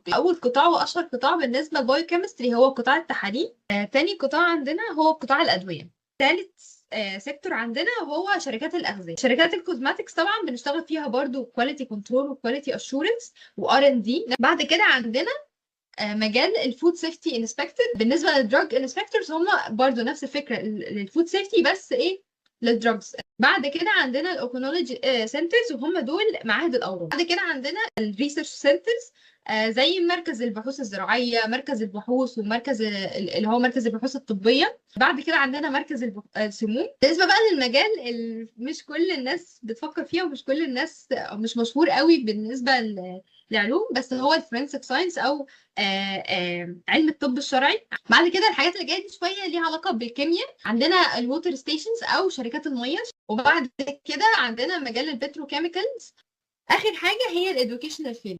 اول قطاع واشهر قطاع بالنسبه للبايوكيمستري هو قطاع التحاليل. تاني قطاع عندنا هو قطاع الادويه. ثالث سيكتور عندنا هو شركات الاغذيه. شركات الكوزماتكس طبعا بنشتغل فيها برضو كواليتي كنترول وكواليتي اشورنس وار ان دي. بعد كده عندنا مجال الفود سيفتي انسبكتور. بالنسبه للدراج انسبكتورز هم برضو نفس الفكره للفود سيفتي، بس ايه، للدراجز. بعد كده عندنا الاوكونولوجي سنترز، وهم دول معاهد الاورام. بعد كده عندنا الريسيرش سنترز زي مركز البحوث الزراعيه، مركز البحوث، ومركز اللي هو مركز البحوث الطبيه. بعد كده عندنا مركز السموم. بالنسبه بقى للمجال اللي مش كل الناس بتفكر فيها، ومش كل الناس مش مشهور قوي بالنسبه للعلوم، بس هو الفورنسيك ساينس او علم الطب الشرعي. بعد كده الحاجات اللي جايه دي شويه ليها علاقه بالكيمياء. عندنا الووتر ستيشنز او شركات الميه. وبعد كده عندنا مجال البتروكيميكالز. اخر حاجه هي الادوكيشنال فيلد.